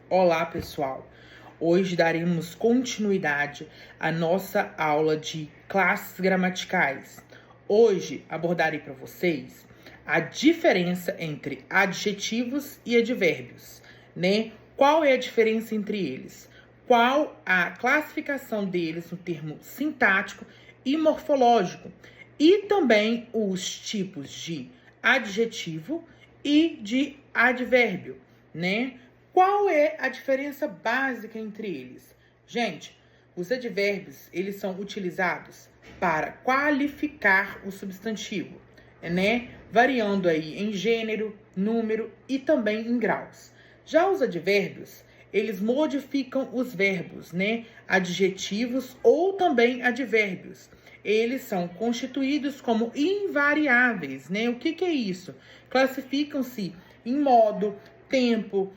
Olá, pessoal! Hoje daremos continuidade à nossa aula de classes gramaticais. Hoje abordarei para vocês a diferença entre adjetivos e advérbios, né? Qual é a diferença entre eles? Qual a classificação deles no termo sintático e morfológico? E também os tipos de adjetivo e de advérbio, né? Qual é a diferença básica entre eles? Gente, os advérbios, eles são utilizados para qualificar o substantivo, né? Variando aí em gênero, número e também em graus. Já os advérbios, eles modificam os verbos, né? Adjetivos ou também advérbios. Eles são constituídos como invariáveis, né? O que é isso? Classificam-se em modo, tempo,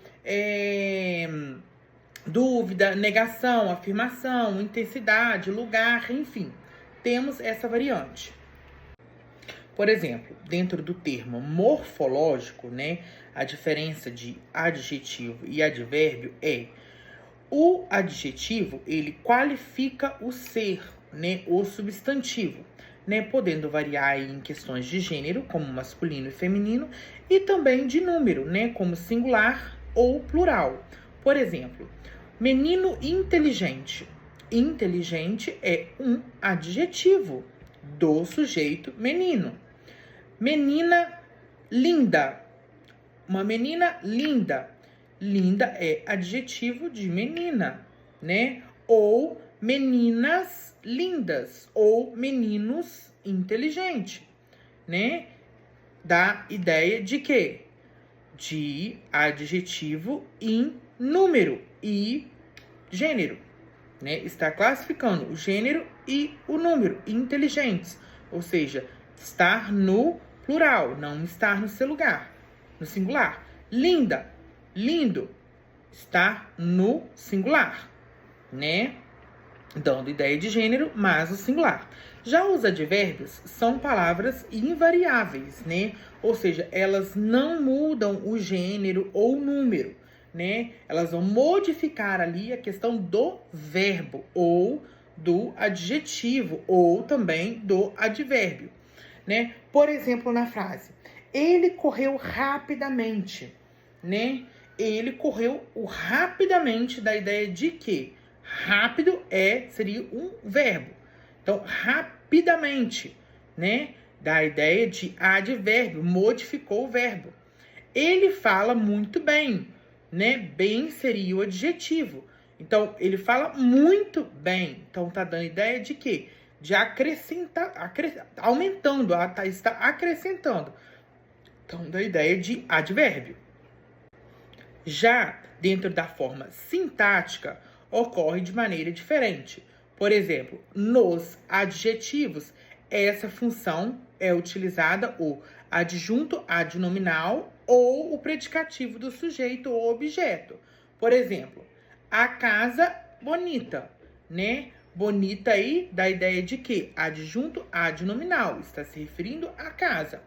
dúvida, negação, afirmação, intensidade, lugar, enfim. Temos essa variante. Por exemplo, dentro do termo morfológico, né, a diferença de adjetivo e advérbio é: o adjetivo, ele qualifica o ser, né, o substantivo, né, podendo variar em questões de gênero, como masculino e feminino, e também de número, né, como singular ou plural. Por exemplo, menino inteligente. Inteligente é um adjetivo do sujeito menino. Menina linda. Uma menina linda. Linda é adjetivo de menina, né? Ou meninas lindas, ou meninos inteligentes, né? Dá ideia de quê? De adjetivo em número e gênero, né? Está classificando o gênero e o número, inteligentes, ou seja, estar no plural, não estar no seu lugar, no singular. Linda, lindo, está no singular, né? Dando ideia de gênero, mas o singular. Já os advérbios são palavras invariáveis, né? Ou seja, elas não mudam o gênero ou número, né? Elas vão modificar ali a questão do verbo ou do adjetivo ou também do advérbio, né? Por exemplo, na frase: ele correu rapidamente, né? Ele correu rapidamente, da ideia de que rápido seria um verbo. Então, rapidamente, né? Da ideia de advérbio, modificou o verbo. Ele fala muito bem, né? Bem seria o adjetivo. Então, ele fala muito bem. Então, tá dando ideia de quê? De acrescentar, aumentando, está acrescentando. Então, da ideia de advérbio. Já dentro da forma sintática, ocorre de maneira diferente. Por exemplo, nos adjetivos, essa função é utilizada o adjunto adnominal ou o predicativo do sujeito ou objeto. Por exemplo, a casa bonita, né? Bonita aí dá a ideia de que adjunto adnominal, está se referindo à casa.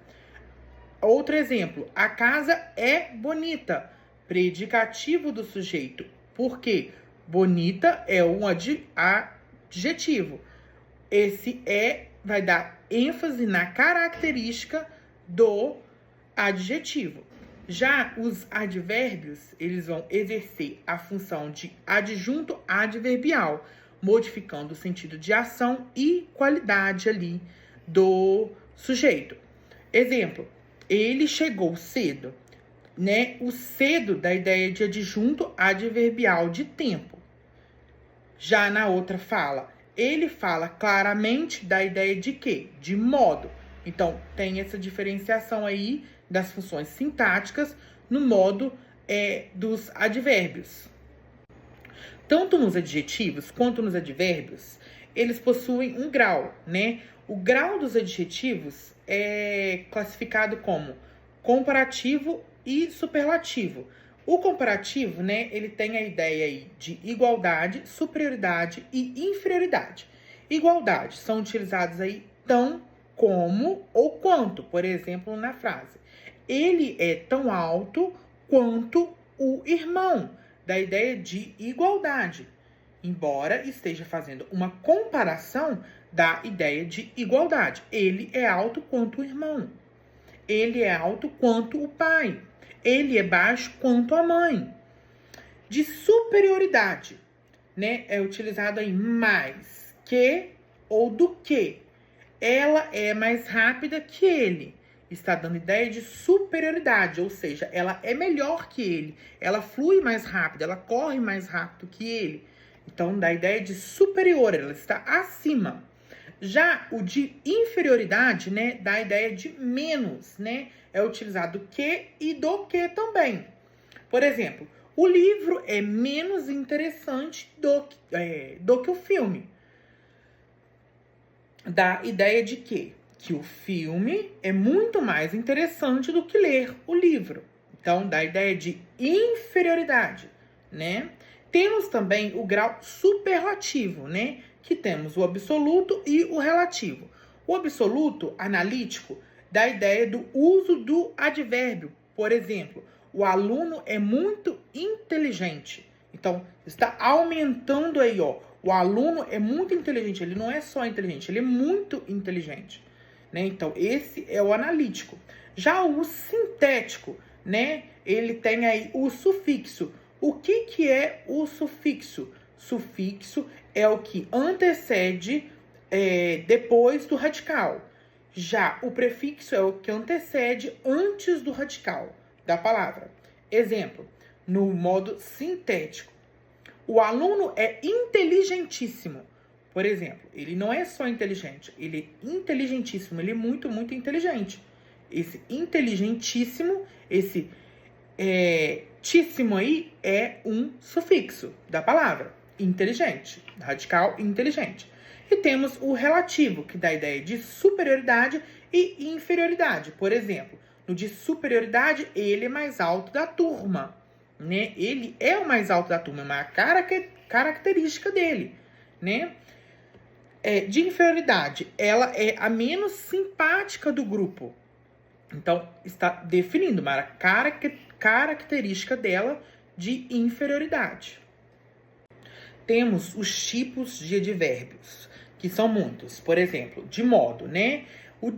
Outro exemplo, a casa é bonita, predicativo do sujeito. Por quê? Bonita é um adjetivo. Esse vai dar ênfase na característica do adjetivo. Já os advérbios, eles vão exercer a função de adjunto adverbial, modificando o sentido de ação e qualidade ali do sujeito. Exemplo: ele chegou cedo, né? O cedo dá ideia de adjunto adverbial de tempo. Já na outra fala, ele fala claramente, dá ideia de quê? De modo. Então, tem essa diferenciação aí das funções sintáticas no modo dos advérbios. Tanto nos adjetivos quanto nos advérbios, eles possuem um grau, né? O grau dos adjetivos é classificado como comparativo e superlativo. O comparativo, né, ele tem a ideia aí de igualdade, superioridade e inferioridade. Igualdade são utilizados aí tão, como ou quanto. Por exemplo, na frase: ele é tão alto quanto o irmão. da ideia de igualdade, embora esteja fazendo uma comparação da ideia de igualdade. Ele é alto quanto o irmão. Ele é alto quanto o pai. Ele é baixo quanto a mãe. De superioridade, né? É utilizado aí mais que ou do que. Ela é mais rápida que ele. Está dando ideia de superioridade, ou seja, ela é melhor que ele. Ela flui mais rápido, ela corre mais rápido que ele. Então, dá a ideia de superior, ela está acima. Já o de inferioridade, né, dá a ideia de menos, né? É utilizado que e do que também. Por exemplo, o livro é menos interessante do que o filme. Dá ideia de quê? Que o filme é muito mais interessante do que ler o livro. Então, dá a ideia de inferioridade, né? Temos também o grau superlativo, né? Que temos o absoluto e o relativo. O absoluto analítico dá a ideia do uso do advérbio. Por exemplo, o aluno é muito inteligente. Então, está aumentando aí, ó. O aluno é muito inteligente. Ele não é só inteligente, ele é muito inteligente, né? Então, esse é o analítico. Já o sintético, né? Ele tem aí o sufixo. O que é o sufixo? Sufixo é o que antecede depois do radical. Já o prefixo é o que antecede antes do radical da palavra. Exemplo, no modo sintético. O aluno é inteligentíssimo. Por exemplo, ele não é só inteligente, ele é inteligentíssimo, ele é muito, muito inteligente. Esse inteligentíssimo, esse tíssimo aí é um sufixo da palavra. Inteligente, radical inteligente. E temos o relativo, que dá a ideia de superioridade e inferioridade. Por exemplo, no de superioridade, ele é mais alto da turma, né? Ele é o mais alto da turma, é uma característica dele, né? De inferioridade, ela é a menos simpática do grupo. Então, está definindo uma característica dela de inferioridade. Temos os tipos de advérbios, que são muitos. Por exemplo, de modo, né?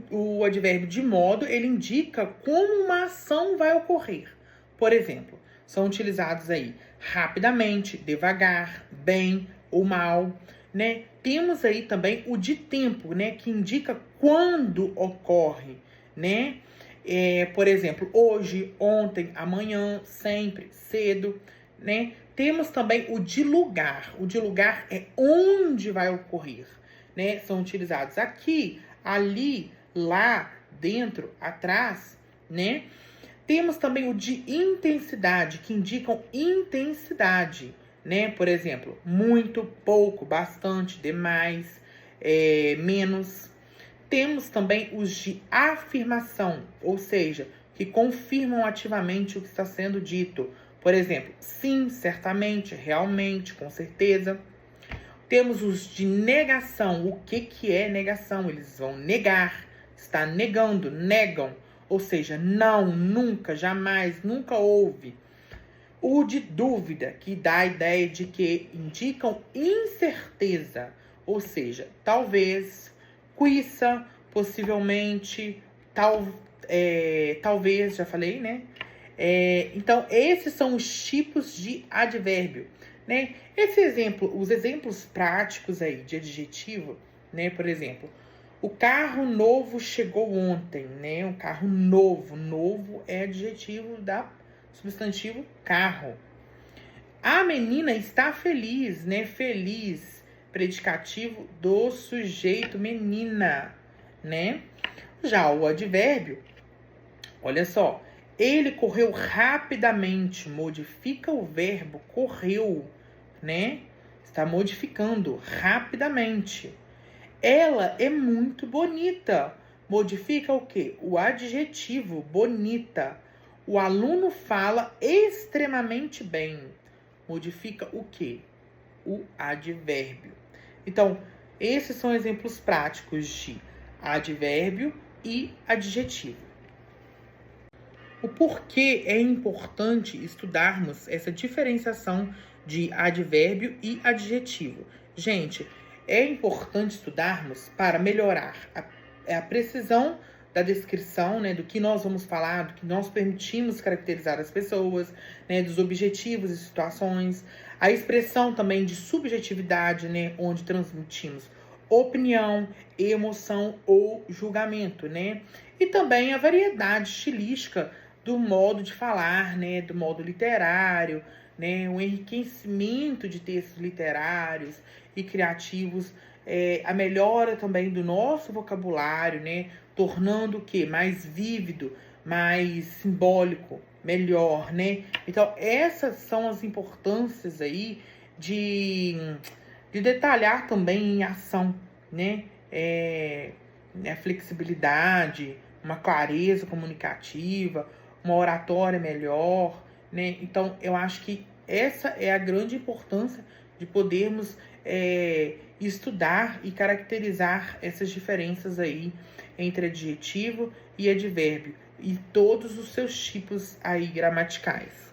O advérbio de modo, ele indica como uma ação vai ocorrer. Por exemplo, são utilizados aí rapidamente, devagar, bem ou mal, né? Temos aí também o de tempo, né? Que indica quando ocorre, né? Por exemplo, hoje, ontem, amanhã, sempre, cedo, né? Temos também o de lugar. O de lugar é onde vai ocorrer, né? São utilizados aqui, ali, lá, dentro, atrás, né? Temos também o de intensidade, que indicam intensidade, né? Por exemplo, muito, pouco, bastante, demais, menos. Temos também os de afirmação, ou seja, que confirmam ativamente o que está sendo dito. Por exemplo, sim, certamente, realmente, com certeza. Temos os de negação. O que é negação? Eles vão negar, está negando, negam. Ou seja, não, nunca, jamais, nunca houve. O de dúvida, que dá a ideia de que indicam incerteza. Ou seja, talvez, quiça, possivelmente, talvez, já falei, né? Então, esses são os tipos de advérbio, né? Os exemplos práticos aí de adjetivo, né? Por exemplo, o carro novo chegou ontem, né? Um carro novo. Novo é adjetivo da substantivo carro. A menina está feliz, né? Feliz, predicativo do sujeito menina, né? Já o advérbio, olha só, ele correu rapidamente, modifica o verbo correu, né? Está modificando rapidamente. Ela é muito bonita. Modifica o quê? O adjetivo bonita. O aluno fala extremamente bem. Modifica o quê? O advérbio. Então, esses são exemplos práticos de advérbio e adjetivo. o porquê é importante estudarmos essa diferenciação de advérbio e adjetivo. Gente, é importante estudarmos para melhorar a precisão da descrição, né, do que nós vamos falar, do que nós permitimos caracterizar as pessoas, né, dos objetivos e situações, a expressão também de subjetividade, né, onde transmitimos opinião, emoção ou julgamento, né, e também a variedade estilística do modo de falar, né, do modo literário, né, o enriquecimento de textos literários e criativos, a melhora também do nosso vocabulário, né, tornando o quê? Mais vívido, mais simbólico, melhor, né? Então, essas são as importâncias aí de detalhar também em ação, né? A flexibilidade, uma clareza comunicativa, uma oratória melhor, né? Então, eu acho que essa é a grande importância de podermos estudar e caracterizar essas diferenças aí entre adjetivo e advérbio e todos os seus tipos aí gramaticais.